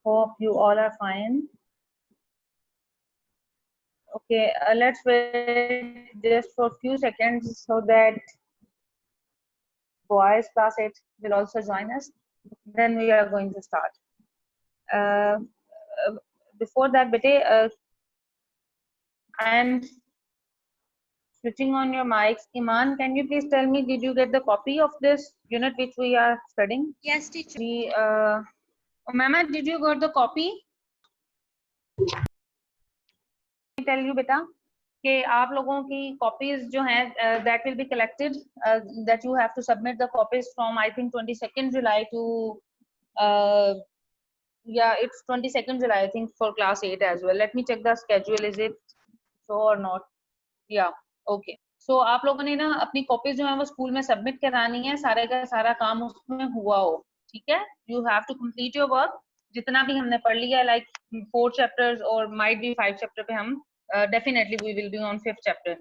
Hope you all are fine. Okay, let's wait just for a few seconds so that boys class 8 will also join us. Then we are going to start. Uh, Before that, bete, and switching on your mics. Iman, can you please tell me, did you get the copy of this unit which we are studying? Yes, teacher. Mama, did you got the copy? I tell you, beta, कि आप लोगों की copies जो हैं that will be collected, that you have to submit the copies from I think 22nd July to yeah, it's 22nd July I think for class 8 as well. Let me check the schedule, is it so or not? Yeah, okay. So आप लोगों ने ना अपनी copies जो है वो school में submit करानी है, सारे का सारा काम उसमें हुआ हो, ठीक है? You have to complete your work. जितना भी हमने पढ़ लिया, like 4 chapters or might be 5 chapter पे हम definitely we will be on 5th chapter.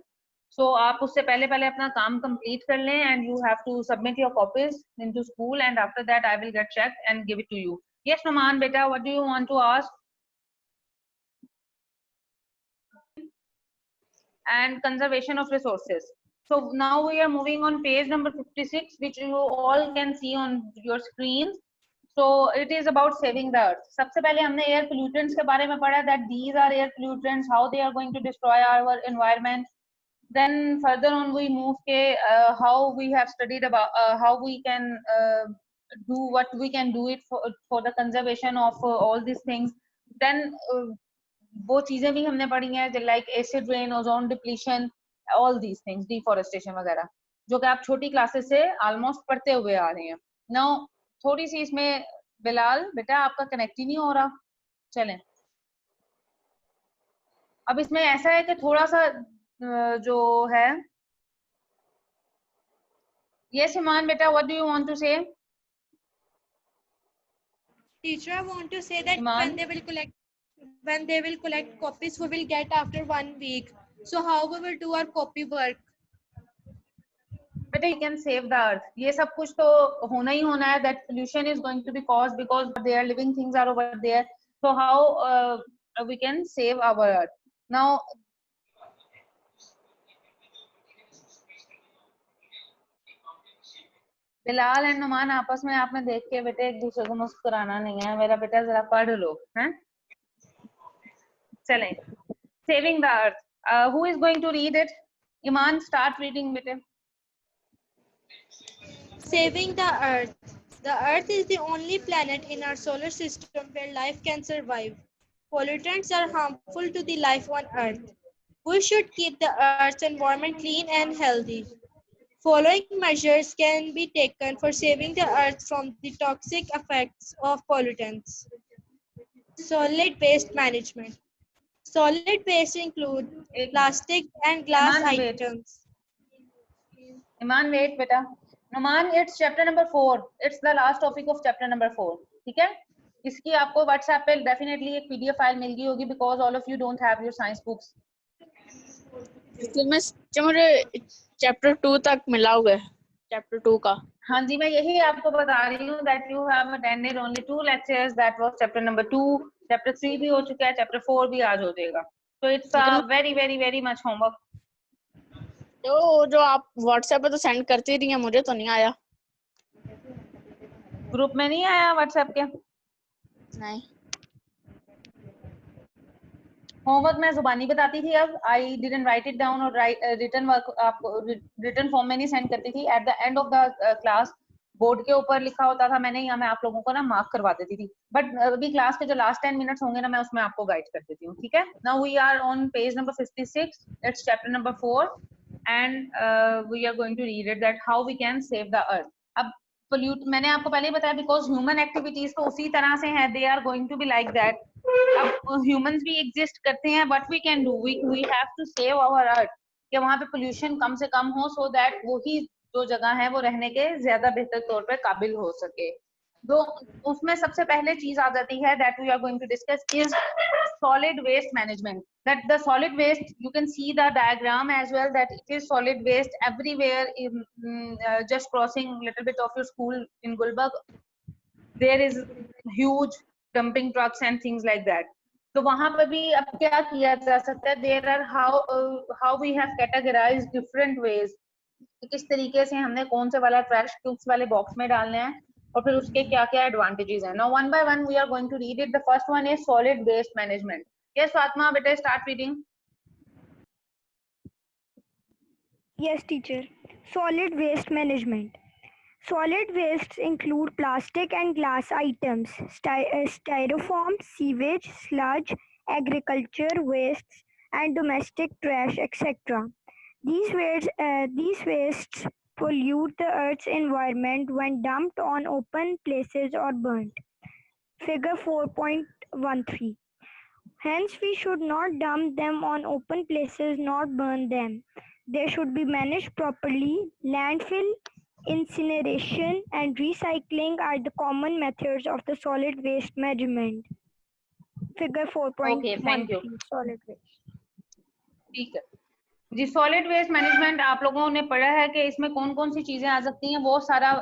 So आप उससे पहले पहले अपना काम complete कर लें and you have to submit your copies into school and after that I will get checked and give it to you. Yes, Noman, beta, what do you want to ask? And conservation of resources. So now we are moving on page number 56, which you all can see on your screens. So it is about saving the earth. सबसे पहले हमने air pollutants के बारे में पढ़ा that these are air pollutants, how they are going to destroy our environment. Then further on we move के how we have studied about how we can do what we can do it for the conservation of all these things. Then वो चीजें भी हमने पढ़ी हैं like acid rain, ozone depletion, all these things, deforestation वगैरह, जो कि आप छोटी क्लासेस से ऑलमोस्ट पढ़ते हुए आ रहे हैं. नाउ थोड़ी सी इसमें बिलाल बेटा आपका कनेक्ट ही नहीं हो रहा. चलें, अब इसमें ऐसा है कि थोड़ा सा जो है, yes Iman बेटा, what do you want to say? Teacher, I want to say that Iman? when they will collect copies, we will get after 1 week. So how we will do our copy work? But you can save the earth. ये सब कुछ तो होना ही होना है. That pollution is going to be caused because their living things are over there. So how we can save our earth? Now, Bilal and Numan आपस में आपने देख के बेटे एक दूसरे को मुस्कुराना नहीं है. मेरा बेटा जरा पढ़ लो हैं. चलें, saving the earth. Who is going to read it? Iman, start reading बेटे. Saving the earth. The earth is the only planet in our solar system where life can survive. Pollutants are harmful to the life on earth. We should keep the earth's environment clean and healthy. Following measures can be taken for saving the earth from the toxic effects of pollutants. Solid waste management. Solid waste include plastic and glass items. Iman, wait beta. Numan, it's chapter number 4. It's the last topic of chapter number 4. ठीक है? इसकी आपको WhatsApp पे definitely एक PDF file मिल गई होगी because all of you don't have your science books. मुझे chapter 2 तक मिला हुआ है, चैप्टर 2 का. हाँ जी, मैं यही आपको बता रही हूँ that you have attended only 2 lectures. That was chapter number 2. Chapter 3 भी हो चुका है, chapter 4 भी आज हो जाएगा. So it's a very much homework. तो जो आप WhatsApp पे तो सेंड करती रही हैं, मुझे तो नहीं आया. ग्रुप में नहीं आया WhatsApp के? नहीं. होमवर्क मैं जुबानी बताती थी. अब I didn't right it down और रिटन वर्क आपको रिटन फॉर्म में नहीं सेंड करती थी. At the end of the class board के ऊपर लिखा होता था, मैंने, या मैं आप लोगों को ना मार्क करवा देती थी. बट अभी क्लास के जो लास्ट 10 मिनट्स होंगे ना, मैं उसमें आपको गाइड कर देती हूँ. ठीक है? Now we are on page number 56. It's chapter number 4 and we are going to read it that how we can save the earth. अब पोल्यूट मैंने आपको पहले ही बताया बिकॉज ह्यूमन एक्टिविटीज तो उसी तरह से हैं, they are going to be like that. अब ह्यूमंस भी एग्जिस्ट करते हैं, but we can do, we have to save our earth कि वहां पे पोल्यूशन कम से कम हो, सो दैट वही जो जगह है वो रहने के ज्यादा बेहतर तौर पे काबिल हो सके. तो उसमें सबसे पहले चीज आ जाती है that we are going to discuss is solid waste management. That the solid waste, you can see the diagram as well, that it is solid waste everywhere. Just crossing little bit of your school in Gulbarg, there is huge dumping trucks and things like that. तो वहां पर भी अब क्या किया जा सकता है, there are how we have categorized different ways, किस तरीके से हमने कौन से वाला ट्रैश किस वाले बॉक्स में डालना है और फिर उसके क्या क्या एडवांटेजेस हैं। Now one by one we are going to read it. The first one is solid waste management. Yes Fatima बेटा, start reading. Yes, teacher. Solid waste management. Solid wastes include plastic and glass items, styrofoam, sewage, sludge, agriculture wastes, and domestic trash, etc. These wastes pollute the Earth's environment when dumped on open places or burnt. Figure 4.13. Hence, we should not dump them on open places nor burn them. They should be managed properly. Landfill, incineration, and recycling are the common methods of the solid waste management. Figure 4.13. Okay, thank you. Solid waste. ठीक है जी। Solid waste management आप लोगों ने पढ़ा है कि इसमें कौन कौन सी चीजें आ सकती हैं। वो सारा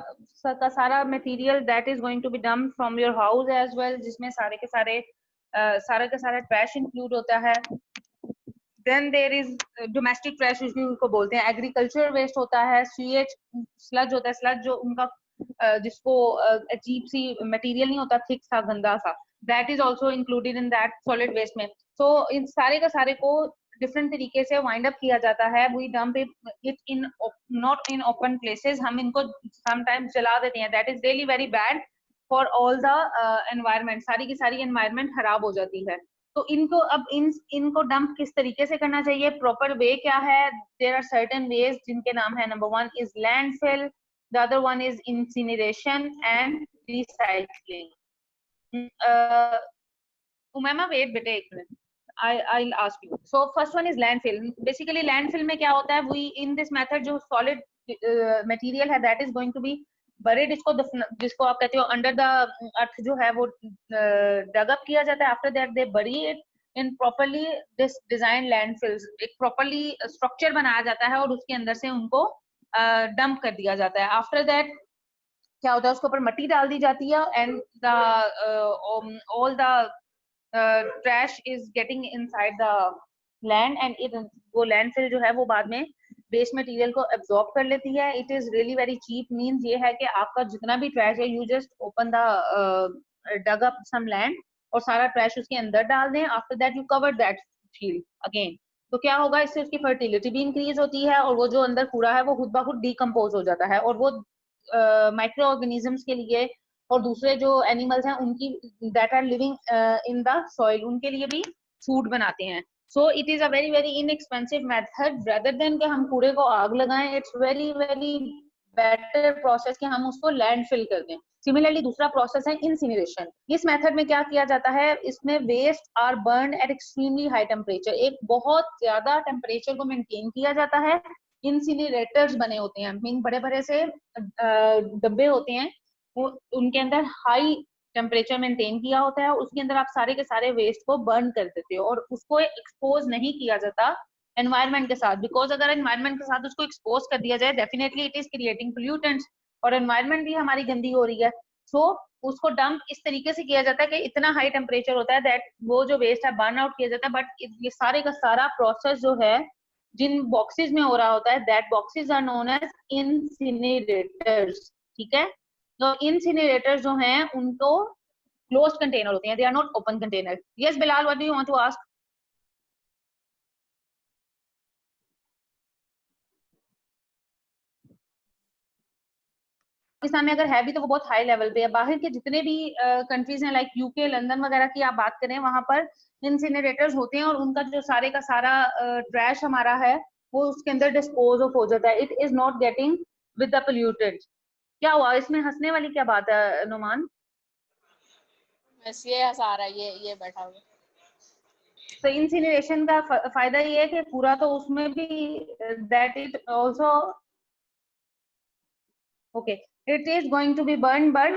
का सारा material that is going to be dumped from your house as well, जिसमें सारे के सारे ट्रैश इंक्लूड होता है। Then there is domestic trash जिसको बोलते हैं, एग्रीकल्चर वेस्ट होता है, सीएच स्लज होता है, स्लज जो उनका जिसको अजीब सी मटेरियल नहीं होता, थिक सा गंदा सा, that is also included in that solid waste में। सो इन सारे का सारे को डिफरेंट तरीके से वाइंड अप किया जाता है। We dump it in not in open places, हम इनको समटाइम्स जला देते हैं। That is really very bad for all the environment. सारी की सारी एनवायरनमेंट खराब हो जाती है। तो इनको अब इनको डंप किस तरीके से करना चाहिए, प्रॉपर वे क्या है? देयर आर सर्टेन वेज जिनके नाम है, number 1 is landfill, the other one is incineration and recycling. Umaima wait बेटे एक मिनट, I'll ask you. So first one is landfill. Basically landfill में क्या होता है, we in this method जो solid material है that is going to be buried, जिसको आप कहते हो under the earth जो है वो dug up किया जाता है। After that they bury it in properly designed landfills. एक properly structure बनाया जाता है और उसके अंदर से उनको dump कर दिया जाता है। After that क्या होता है, उसके ऊपर मिट्टी डाल दी जाती है and the all the trash is getting inside the land and it वो landfill जो है वो बाद में वेस्ट मटेरियल को एब्जॉर्ब कर लेती है। It is really very cheap. Means ये है कि आपका जितना भी ट्रैश है, you just open the dug up some land और सारा ट्रैश उसके अंदर डाल दें। After that you cover that field again. तो क्या होगा, इससे उसकी फर्टिलिटी भी इंक्रीज होती है और वो जो अंदर कूड़ा है वो खुद ब खुद डिकम्पोज हो जाता है और वो माइक्रो ऑर्गेनिजम्स के लिए और दूसरे जो एनिमल्स हैं उनकी that are living in the soil, उनके लिए भी फूड बनाते हैं। So it is a very very inexpensive method rather than कि हम कूड़े को आग लगाएं। It's very very better process कि हम उसको लैंडफिल कर दें। सिमिलरली दूसरा प्रोसेस है इंसिनरेशन। इस मेथड में क्या किया जाता है, इसमें waste are burn at extremely high temperature. एक बहुत ज्यादा टेम्परेचर को मेंटेन किया जाता है। इंसिनरेटर्स बने होते हैं, मीन बड़े बड़े से डब्बे होते हैं, उनके अंदर हाई टेम्परेचर मेंटेन किया होता है। उसके अंदर आप सारे के सारे वेस्ट को बर्न कर देते हो और उसको एक्सपोज नहीं किया जाता एनवायरनमेंट के साथ, बिकॉज अगर एनवायरनमेंट के साथ उसको एक्सपोज कर दिया जाए definitely it is creating pollutants और एनवायरनमेंट भी हमारी गंदी हो रही है। सो उसको डंप इस तरीके से किया जाता है कि इतना हाई टेम्परेचर होता है दैट वो जो वेस्ट है बर्न आउट किया जाता है। बट ये सारे का सारा प्रोसेस जो है जिन बॉक्सेस में हो रहा होता है, that boxes are known as incinerators. ठीक है, तो इंसिनरेटर्स जो हैं उनको क्लोज्ड कंटेनर होते हैं, they are not open container. Yes Bilal, what do you want to ask? Pakistan में अगर है भी तो वो बहुत हाई लेवल पे है। बाहर के जितने भी कंट्रीज हैं लाइक यूके, लंदन वगैरह की आप बात करें, वहां पर इंसिनरेटर्स होते हैं और उनका जो सारे का सारा ट्रैश हमारा है वो उसके अंदर डिस्पोज ऑफ हो जाता है। It is not getting with the pollutant. क्या हुआ इसमें हंसने वाली क्या बात है नुमान? बस ये हंसा रहा है, ये बैठा हुआ। तो इंसिनरेशन का फायदा ये है कि पूरा तो उसमें भी that it also okay it is going to be burn, but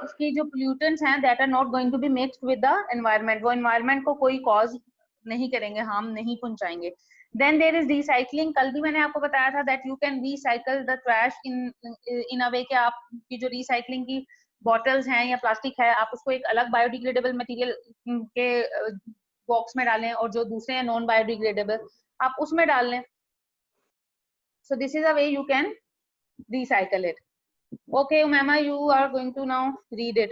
उसकी जो पोल्यूटेंट्स हैं that are not going to be mixed with the environment. वो एनवायरनमेंट को कोई कॉज नहीं करेंगे, हार्म नहीं पहुंचाएंगे। Then there is recycling. कल भी मैंने आपको बताया था that you can recycle the trash in a way कि आपकी जो रिसाइकलिंग की बॉटल्स हैं या प्लास्टिक है, आप उसको एक अलग बायोडिग्रेडेबल मटेरियल के बॉक्स में डालें और जो दूसरे हैं नॉन बायोडिग्रेडेबल आप उसमें डाल लें. So this is a way you can recycle it. Okay, Umama, you are going to now read it.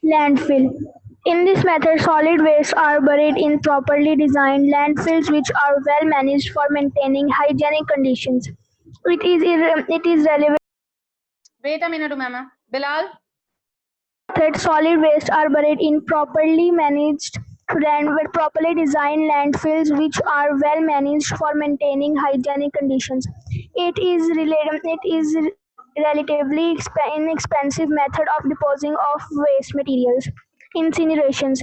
Landfill. In this method, solid wastes are buried in properly designed landfills which are well managed for maintaining hygienic conditions. It is relevant Wait a minute, Umama. Bilal? that solid wastes are buried in properly managed with properly designed landfills which are well managed for maintaining hygienic conditions. It is relatively inexpensive method of disposing of waste materials. Incinerations.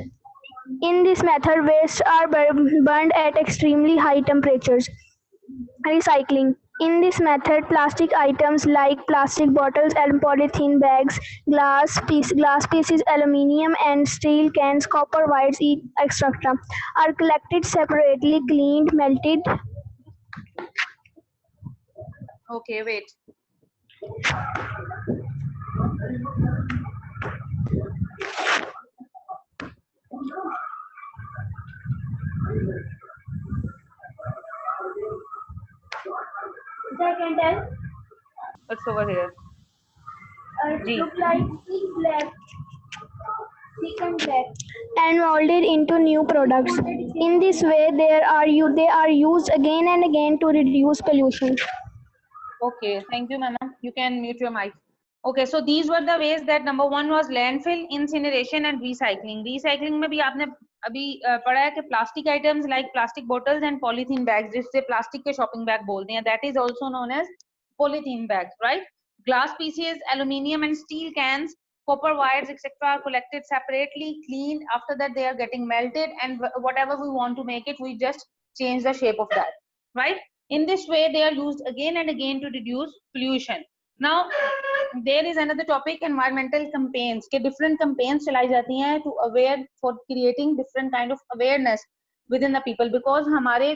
In this method, wastes are burned at extremely high temperatures. Recycling. In this method, plastic items like plastic bottles and polythene bags, glass pieces, aluminium and steel cans, copper wires, etc. are collected separately, cleaned, melted. Okay, wait. I can tell. What's over here? Look like black. And molded into new products. In this way, they are used again and again to reduce pollution. Okay, thank you, Mama. You can mute your mic. Okay, so these were the ways that number one was landfill, incineration and recycling. Recycling में भी आपने अभी पढ़ा है कि plastic items like plastic bottles and polythene bags, जिससे plastic के shopping bag बोलते हैं, that is also known as polythene bags, right? Glass pieces, aluminium and steel cans, copper wires, etc. are collected separately, cleaned. After that, they are getting melted, and whatever we want to make it, we just change the shape of that, right? In this way, they are used again and again to reduce pollution. Now, there is another topic, environmental campaigns. के different campaigns चलाई जाती हैं to aware for creating different kind of awareness within the people, because हमारे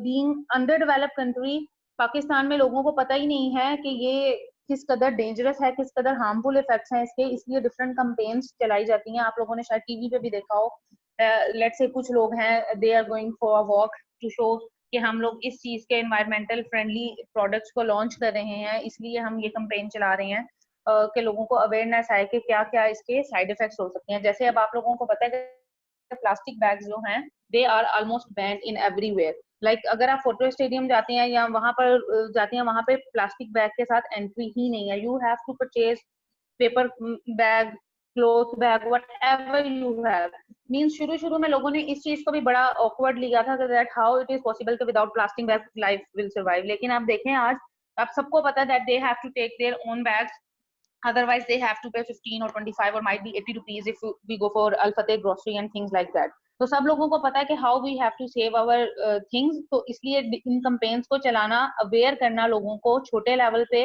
being underdeveloped country Pakistan में लोगों को पता ही नहीं है कि ये किस कदर डेंजरस है, किस कदर हार्मफुल इफेक्ट्स हैं इसके, इसलिए डिफरेंट कैंपेन्स चलाई जाती हैं. आप लोगों ने शायद टीवी पे भी देखा हो. लेट्स से कुछ लोग हैं, they are going for a walk to show कि हम लोग इस चीज के एनवायरमेंटल फ्रेंडली प्रोडक्ट्स को लॉन्च कर रहे हैं, इसलिए हम ये कैंपेन चला रहे हैं कि लोगों को अवेयरनेस आए कि क्या क्या इसके साइड इफेक्ट्स हो सकते हैं. जैसे अब आप लोगों को पता है कि प्लास्टिक बैग्स जो हैं they are almost banned in everywhere. Like अगर आप फोटो स्टेडियम जाते हैं या वहां पर जाते हैं, वहां पे प्लास्टिक बैग के साथ एंट्री ही नहीं है. You have to purchase paper bag, cloth bag, whatever you have. Means शुरू में लोगों ने इस चीज को भी बड़ा ऑकवर्ड लिया था that how it is possible कि without plastic bag life will survive. लेकिन आप देखें आज आप सबको पता है that they have to take their own bags, otherwise they have to pay 15 or 25 or might be 80 rupees if we go for Al Fateh grocery and things like that. तो सब लोगों को पता है कि how we have to save our things. तो इसलिए इन campaigns को चलाना, aware करना लोगों को छोटे लेवल पे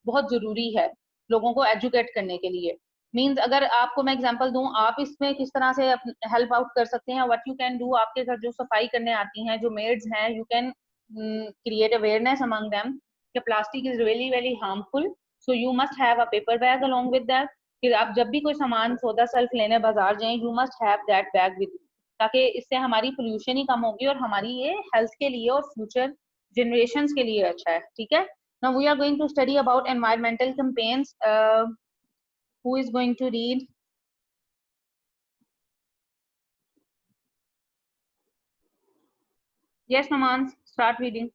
बहुत जरूरी है, लोगों को एजुकेट करने के लिए. मीन्स अगर आपको मैं एग्जांपल दूं, आप इसमें किस तरह से हेल्प आउट कर सकते हैं, व्हाट यू कैन डू. आपके घर जो सफाई करने आती हैं, जो मेड्स हैं, you can create awareness among them कि plastic is really very harmful. So you must have a paper bag along with that. कि आप जब भी कोई सामान सौदा सेल्फ लेने बाजार जाएं, you must have that bag with, ताकि इससे हमारी पोल्यूशन ही कम होगी और हमारी ये हेल्थ के लिए और फ्यूचर जनरेशंस के लिए अच्छा है. ठीक है. Now we are going to study about environmental campaigns. Who is going to read? Yes, Naman, start reading.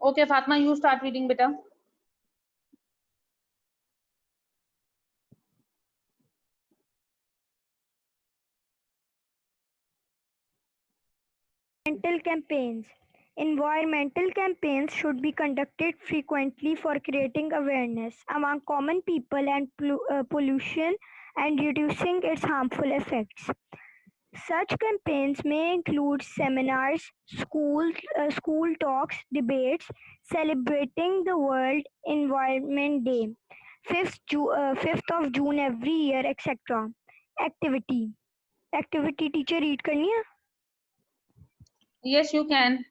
Okay, Fatma, you start reading, beta. Environmental campaigns. Environmental campaigns should be conducted frequently for creating awareness among common people and pollution and reducing its harmful effects. Such campaigns may include seminars, school talks, debates, celebrating the World Environment Day, 5th of June every year, etc. Activity. Activity teacher read करनी है? Yes, you can.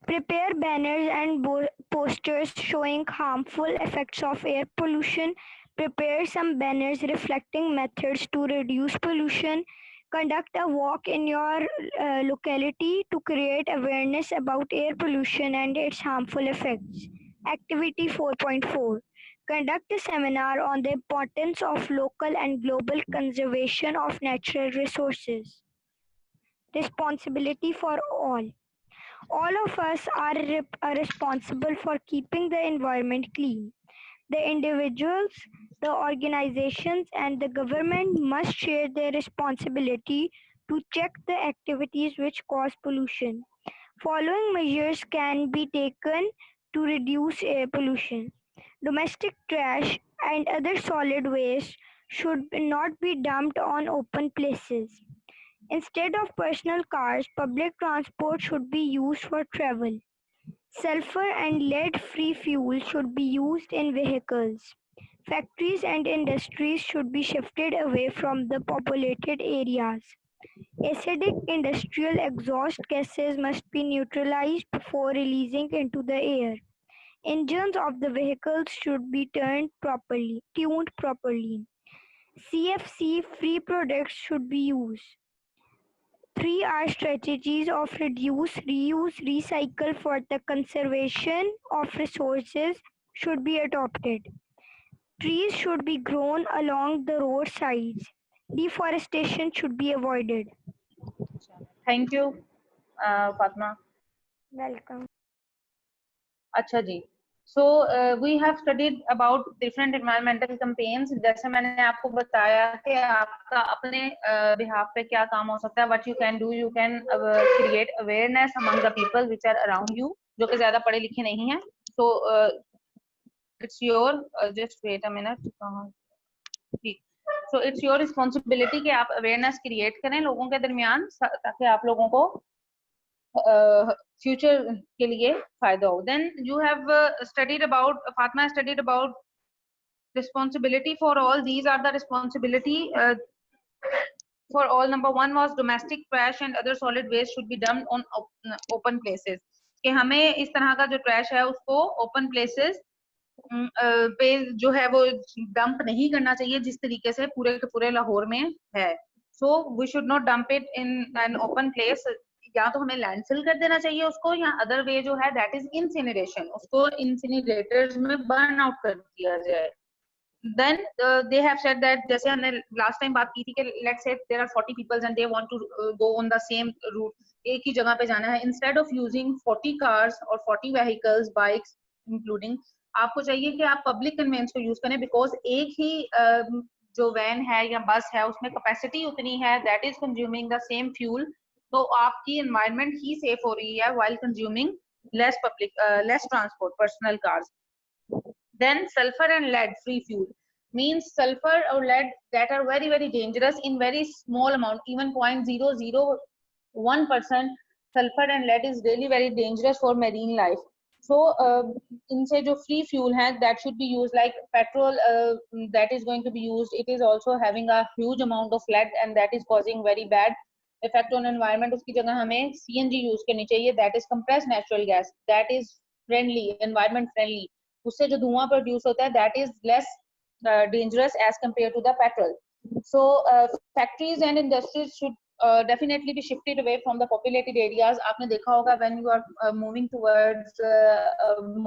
Prepare banners and posters showing harmful effects of air pollution. Prepare some banners reflecting methods to reduce pollution. Conduct a walk in your locality to create awareness about air pollution and its harmful effects. Activity 4.4. Conduct a seminar on the importance of local and global conservation of natural resources. Responsibility for all. All of us are responsible for keeping the environment clean. The individuals, the organizations, and the government must share their responsibility to check the activities which cause pollution. Following measures can be taken to reduce air pollution. Domestic trash and other solid waste should not be dumped on open places. Instead of personal cars, public transport should be used for travel. Sulfur and lead-free fuel should be used in vehicles. Factories and industries should be shifted away from the populated areas. Acidic industrial exhaust gases must be neutralized before releasing into the air. Engines of the vehicles should be tuned properly. CFC-free products should be used. 3R strategies of reduce, reuse, recycle for the conservation of resources should be adopted. Trees should be grown along the roadsides. Deforestation should be avoided. Thank you, Fatma. Welcome. अच्छा जी. So we have studied about different environmental campaigns. जैसे मैंने आपको बताया कि आपका अपने behalf पे क्या काम हो सकता है. What you can do, you can create awareness among the people which are around you, जो कि ज्यादा पढ़े लिखे नहीं हैं. So it's your just wait a minute. ठीक. So it's your responsibility कि आप awareness create करें लोगों के दरमियान ताकि आप लोगों को फ्यूचर के लिए फायदा हो. Then you have studied about, Fatma has studied about responsibility for all. These are the responsibility for all. Number one was domestic trash and other solid waste should be dumped on open places. कि हमें इस तरह का जो trash है उसको open places पे जो है वो डंप नहीं करना चाहिए जिस तरीके से पूरे के पूरे लाहौर में है. So we should not dump it in an open place. या तो हमें लैंडफिल कर देना चाहिए उसको, या अदर वे जो है दैट इज इंसिनरेशन, उसको इंसिनरेटर्स में बर्न आउट कर दिया जाए. Then they have said that, जैसे हमने लास्ट टाइम बात की थी कि let's say there are 40 people and they want to go on the same route, एक ही जगह पे जाना है. Instead of using 40 cars or 40 vehicles, bikes including, आपको चाहिए कि आप पब्लिक कन्वेंस को यूज करें, बिकॉज एक ही जो वैन है या बस है उसमें कैपेसिटी उतनी है, that is consuming the same fuel. तो आपकी एनवायरनमेंट ही सेफ हो रही है while consuming less transport, personal cars. Then sulfur and lead free fuel means sulfur or lead that are very very dangerous in very small amount, even 0.001% sulfur and lead is really very dangerous for marine life. So इनसे जो free fuel है that should be used, like petrol that is going to be used, it is also having a huge amount of lead and that is causing very bad effect on environment. उसकी जगह हमें CNG use करनी चाहिए, that is compressed natural gas, that is friendly, environment friendly. उससे जो धुआं produce होता है that is less dangerous as compared to the petrol. So factories and industries should definitely be shifted away from the populated areas. आपने देखा होगा when you are moving towards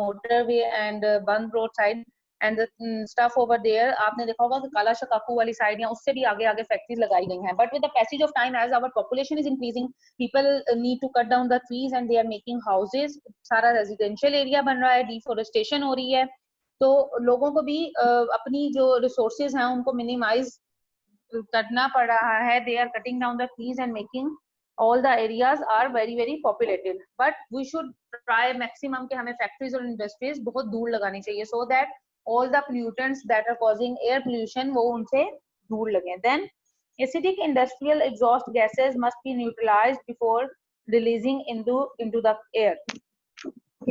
motorway and Band road side and the stuff over there, आपने देखा होगा कि काला शकाकू वाली side या उससे भी आगे आगे फैक्ट्रीज लगाई गई हैं. But with the passage of time, as our population is increasing, people need to cut down the trees and they are making houses. सारा residential area बन रहा है, deforestation हो रही है. तो लोगों को भी अपनी जो resources हैं उनको minimize करना पड़ रहा है. They are cutting down the trees and making all the areas are very very populated. But we should try maximum कि हमें factories और industries बहुत दूर लगानी चाहिए so that all the pollutants that are causing air pollution वो उनसे दूर लगे. Then Acidic industrial exhaust gases must be neutralized before releasing into the air.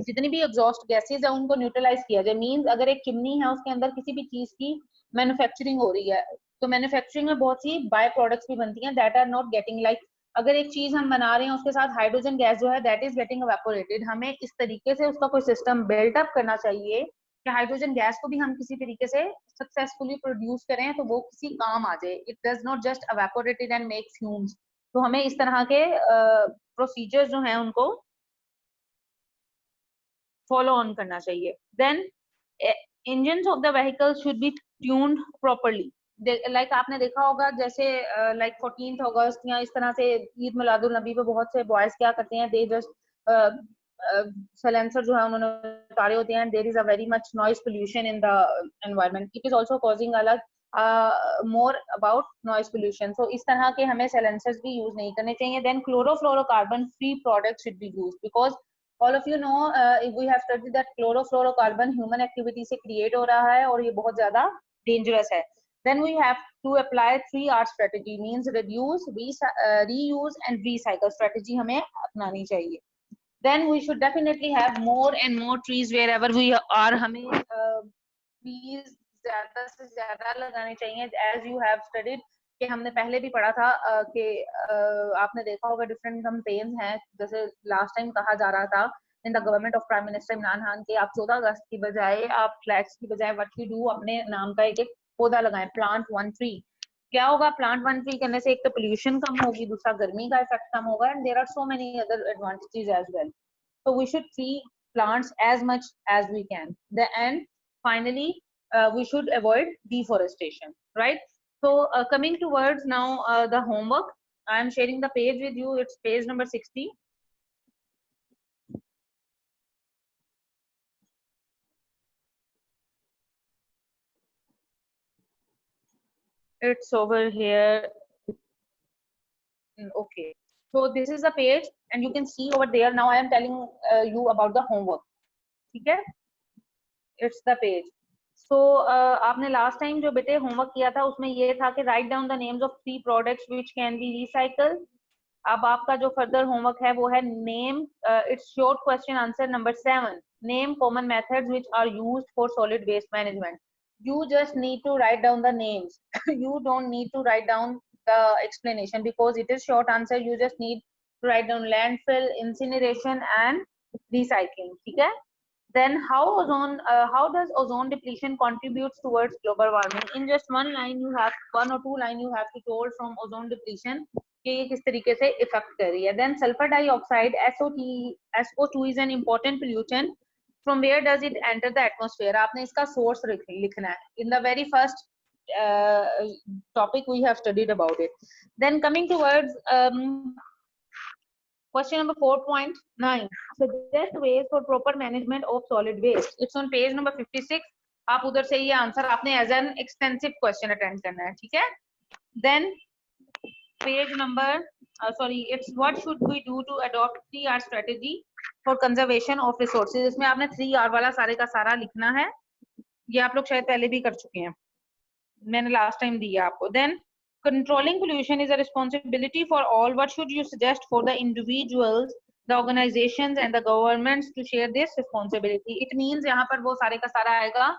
जितनी भी एग्जॉस्ट गैसेज है उनको न्यूट्रलाइज किया जाए. मींस अगर एक चिमनी है उसके अंदर किसी भी चीज की मैन्युफैक्चरिंग हो रही है तो मैन्युफैक्चरिंग में बहुत सी बाय प्रोडक्ट्स भी बनती हैं that are not getting like अगर एक चीज हम बना रहे हैं उसके साथ हाइड्रोजन गैस जो है दैट इज गेटिंग इवेपोरेटेड. हमें इस तरीके से उसका कोई सिस्टम बिल्डअप करना चाहिए कि हाइड्रोजन गैस को भी हम किसी तरीके से सक्सेसफुली प्रोड्यूस करें तो वो किसी काम आ जाए. It does not just evaporated and makes fumes. तो हमें इस तरह के प्रोसीजर्स जो हैं उनको फॉलो ऑन करना चाहिए. Then engines of the vehicle should be tuned properly. Like आपने देखा होगा जैसे लाइक 14th अगस्त या इस तरह से ईद मिलादुल नबी पे बहुत से बॉयज क्या करते हैं दे जस्ट silencer जो है उन्होंने उतारे होते हैं. There is a very much noise pollution in the environment. It is also causing अलग more about noise pollution. So इस तरह के हमें silencers भी यूज नहीं करने चाहिए. Then chlorofluorocarbon free product should be used because all of you know we have studied that chlorofluorocarbon human activity से create हो रहा है और ये बहुत ज्यादा dangerous है. Then we have to apply 3R strategy means reduce, reuse and recycle strategy हमें अपनानी चाहिए. Then we should definitely have more and more trees wherever we are. हमें trees ज्यादा से ज्यादा लगाने चाहिए. As you have studied कि हमने पहले भी पढ़ा था कि आपने देखा होगा डिफरेंट कैंपेन्स हैं. जैसे लास्ट टाइम कहा जा रहा था in the government of prime minister Imran Khan के आप 14 अगस्त की बजाय आप फ्लैग्स की बजाय व्हाट यू डू अपने नाम का एक पौधा लगाएं. Plant one tree. क्या होगा प्लांट वन ट्री करने से? एक तो पोल्यूशन कम होगी, दूसरा गर्मी का इफेक्ट कम होगा and there are so many other advantages as well. So we should tree plants as much as we can. And finally we should avoid deforestation, right? So coming towards now the homework, I am sharing the page with you. It's page number 60. It's over here. Okay, so this is the page and you can see over there. Now I am telling you about the homework. Okay, it's the page. So आपने last time जो बेटे homework किया था उसमें ये था कि write down the names of 3 products which can be recycled. अब आपका जो further homework है वो है name it's short question answer number 7. Name common methods which are used for solid waste management. You just need to write down the names. You don't need to write down the explanation because it is short answer. You just need to write down landfill, incineration and recycling. ठीक है? Then how does ozone depletion contributes towards global warming? In just one line you have, 1 or 2 line you have to told from ozone depletion कि ये किस तरीके से effect कर रही है. Then sulfur dioxide SO2 is an important pollutant. From where does it enter the atmosphere? आपने इसका source लिखना है. In the very first topic we have studied about it. Then coming towards question number 4.9. Suggest ways for proper management of solid waste. It's on page number 56. आप उधर से ये answer आपने as an extensive question attend करना है. ठीक है? Then page number it's what should we do to adopt 3R strategy for conservation of resources. इसमें आपने 3R वाला सारे का सारा लिखना है. ये आप लोग शायद पहले भी कर चुके हैं, मैंने last time दिया आपको. Then controlling pollution is a responsibility for all. What should you suggest for the individuals, the organizations and the governments to share this responsibility? It means यहाँ पर वो सारे का सारा आएगा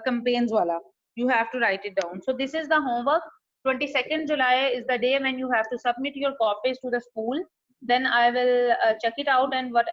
campaigns वाला. You have to write it down. So this is the homework. 22nd July is the day when you have to submit your copies to the school. Then I will check it out and what